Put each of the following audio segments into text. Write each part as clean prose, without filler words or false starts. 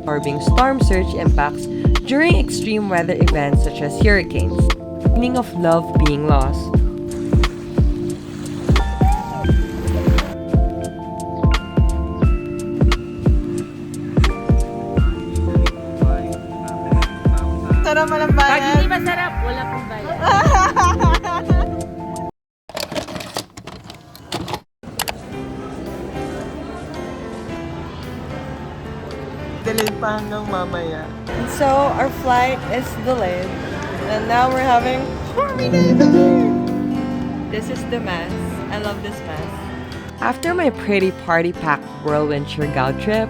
absorbing storm surge impacts during extreme weather events such as hurricanes. Meaning of love being lost. Sarap mo ng Pag bayan. hindi masarap, wala pong bayad. Delayed pa hanggang mamaya. So, our flight is delayed. And now we're having This is the mess. I love this mess. After my pretty party-packed whirlwind Surigao trip,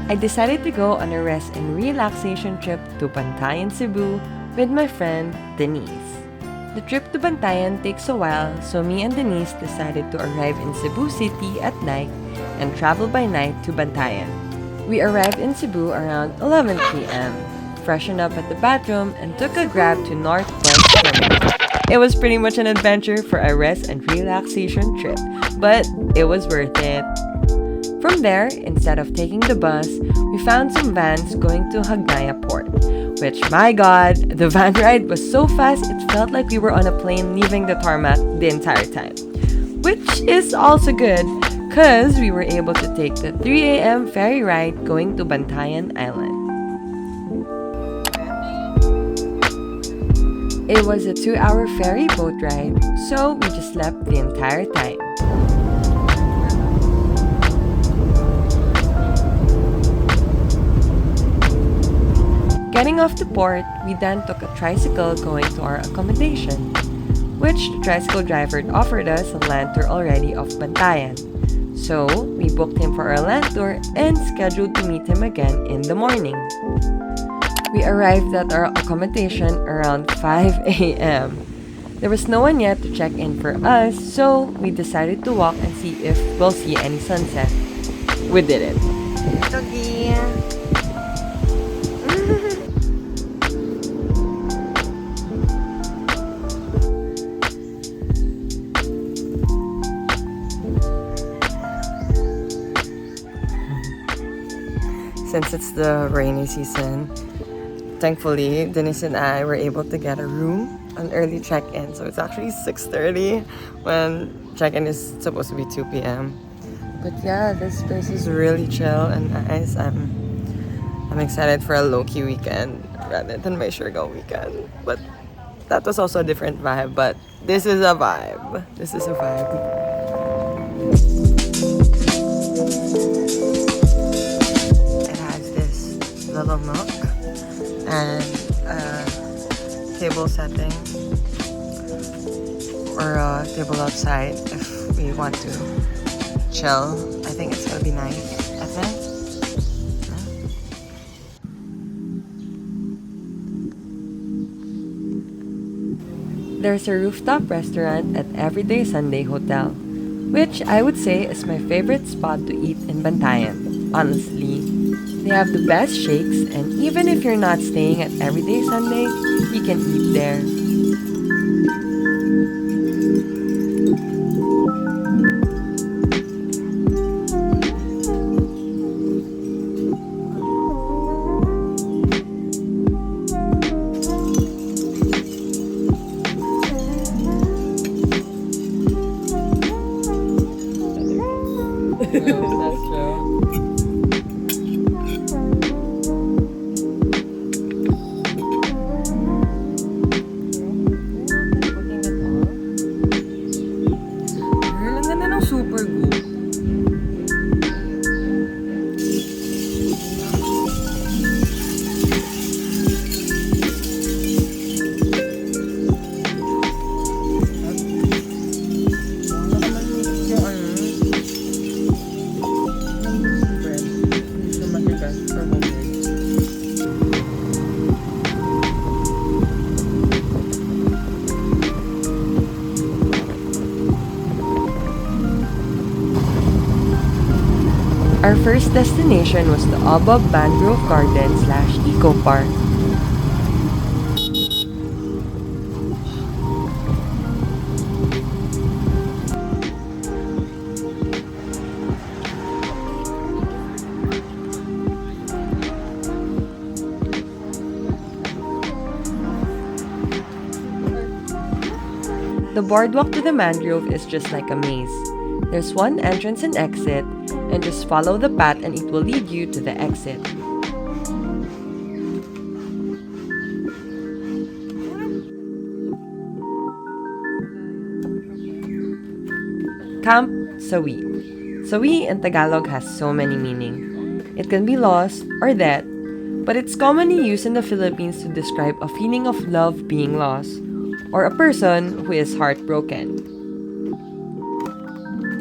I decided to go on a rest and relaxation trip to Bantayan, Cebu with my friend Denise. The trip to Bantayan takes a while, so me and Denise decided to arrive in Cebu City at night and travel by night to Bantayan. We arrived in Cebu around 11 p.m., freshened up at the bathroom, and took a grab to Northwest Terminal. It was pretty much an adventure for a rest and relaxation trip, but it was worth it. From there, instead of taking the bus, we found some vans going to Hagnaya Port, which, my god, the van ride was so fast it felt like we were on a plane leaving the tarmac the entire time. Which is also good, because we were able to take the 3 a.m. ferry ride going to Bantayan Island. It was a 2-hour ferry boat ride, so we just slept the entire time. Getting off the port, we then took a tricycle going to our accommodation, which the tricycle driver offered us a land tour already of Bantayan. So, we booked him for our land tour and scheduled to meet him again in the morning. We arrived at our accommodation around 5 a.m. There was no one yet to check in for us, so we decided to walk and see if we'll see any sunset. We did it. Togi. Since it's the rainy season, thankfully, Denise and I were able to get a room, an early check-in. So it's actually 6:30 when check-in is supposed to be 2 p.m. But yeah, this place is really chill and nice. I'm excited for a low-key weekend rather than my Surigao weekend. But that was also a different vibe. But this is a vibe. This is a vibe. Little nook and table setting or a table outside if we want to chill. I think it's gonna be nice. I think. Yeah. There's a rooftop restaurant at Everyday Sunday Hotel, which I would say is my favorite spot to eat in Bantayan, honestly. They have the best shakes, and even if you're not staying at Everyday Sunday, you can eat there. That's true. Super good. Our first destination was the Oboob Mangrove Garden/Eco-Park. The boardwalk to the mangrove is just like a maze. There's one entrance and exit, and just follow the path and it will lead you to the exit. Camp Sawi. Sawi in Tagalog has so many meanings. It can be lost or death, but it's commonly used in the Philippines to describe a feeling of love being lost or a person who is heartbroken.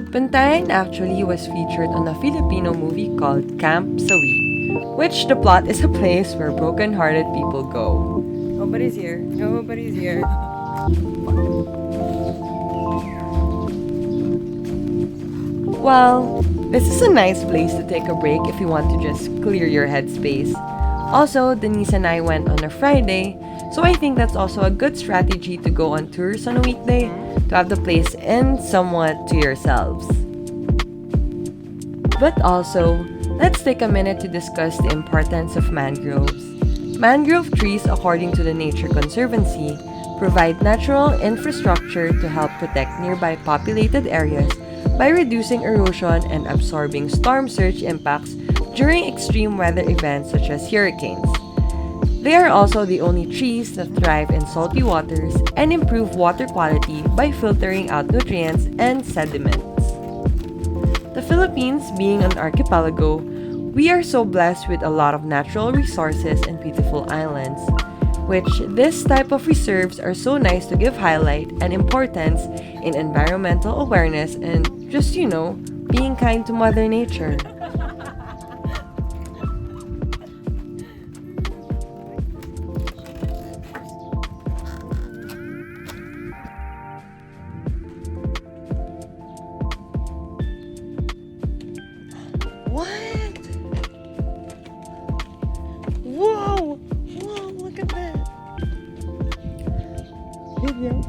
Bantayan actually was featured on a Filipino movie called Camp Sawi, which the plot is a place where broken-hearted people go. Nobody's here. Nobody's here. Well, this is a nice place to take a break if you want to just clear your headspace. Also, Denise and I went on a Friday, so I think that's also a good strategy to go on tours on a weekday to have the place in somewhat to yourselves. But also, let's take a minute to discuss the importance of mangroves. Mangrove trees, according to the Nature Conservancy, provide natural infrastructure to help protect nearby populated areas by reducing erosion and absorbing storm surge impacts during extreme weather events such as hurricanes. They are also the only trees that thrive in salty waters and improve water quality by filtering out nutrients and sediments. The Philippines, being an archipelago, we are so blessed with a lot of natural resources and beautiful islands, which this type of reserves are so nice to give highlight and importance in environmental awareness and just, being kind to Mother Nature. What? Whoa! Whoa, look at that. Video.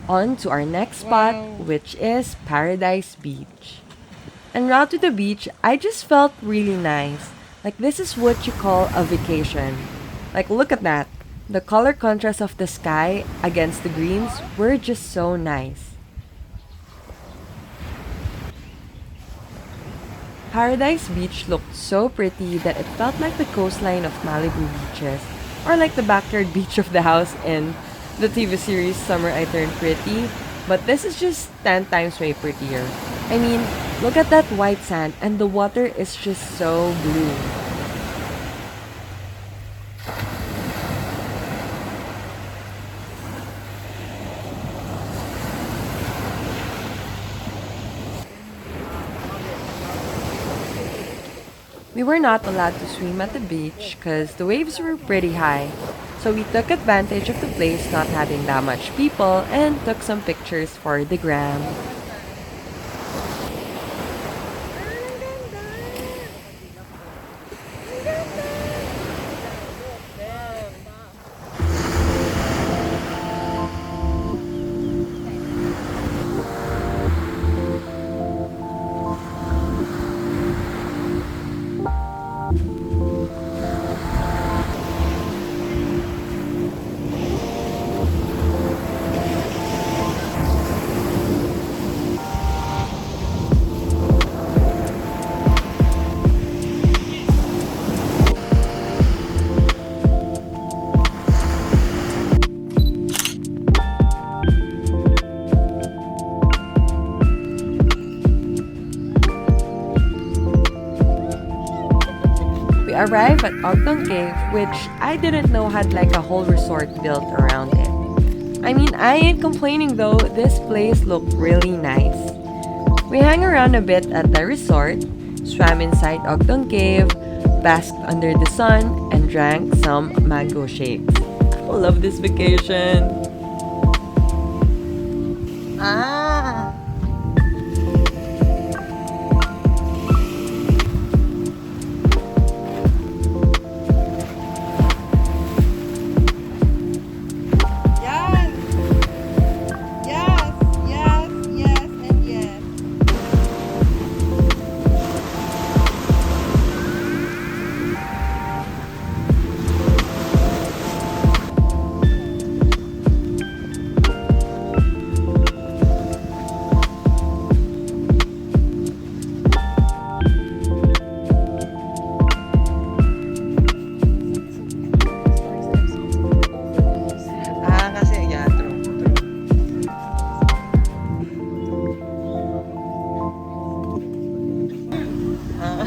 On to our next spot, which is Paradise Beach. En route to the beach, I just felt really nice. Like this is what you call a vacation. Like look at that. The color contrast of the sky against the greens were just so nice. Paradise Beach looked so pretty that it felt like the coastline of Malibu beaches, or like the backyard beach of the house in the TV series Summer I Turned Pretty, but this is just 10 times way prettier. I mean, look at that white sand and the water is just so blue. We were not allowed to swim at the beach because the waves were pretty high. So we took advantage of the place not having that much people and took some pictures for the gram. We arrived at Ogtong Cave, which I didn't know had like a whole resort built around it. I mean, I ain't complaining though, this place looked really nice. We hung around a bit at the resort, swam inside Ogtong Cave, basked under the sun, and drank some mango shakes. I love this vacation. Ah!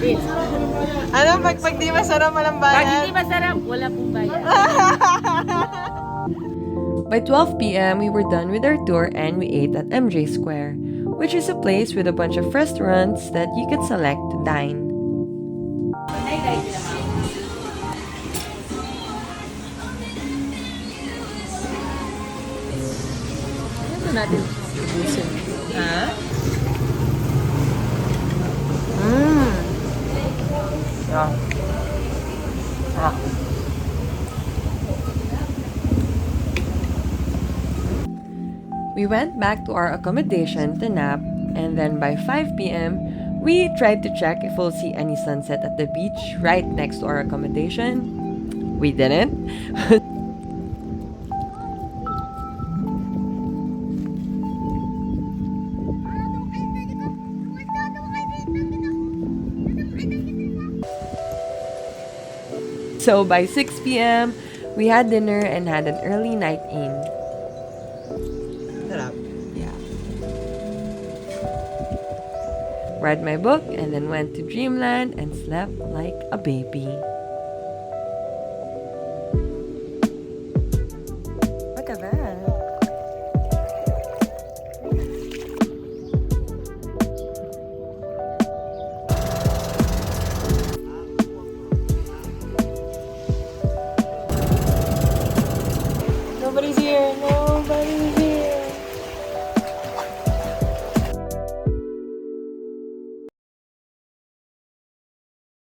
Bill. Ano, pag di masarap walang Pag bayad? hindi masarap, wala pong bayad. By 12 p.m., we were done with our tour and we ate at MJ Square, which is a place with a bunch of restaurants that you could select to dine. Ano natin ubusin? Ha? Mmm. Yeah. Ah. We went back to our accommodation to nap, and then by 5 p.m., we tried to check if we'll see any sunset at the beach right next to our accommodation. We didn't. So by 6 p.m., we had dinner and had an early night in. Sarap. Yeah. Read my book and then went to Dreamland and slept like a baby.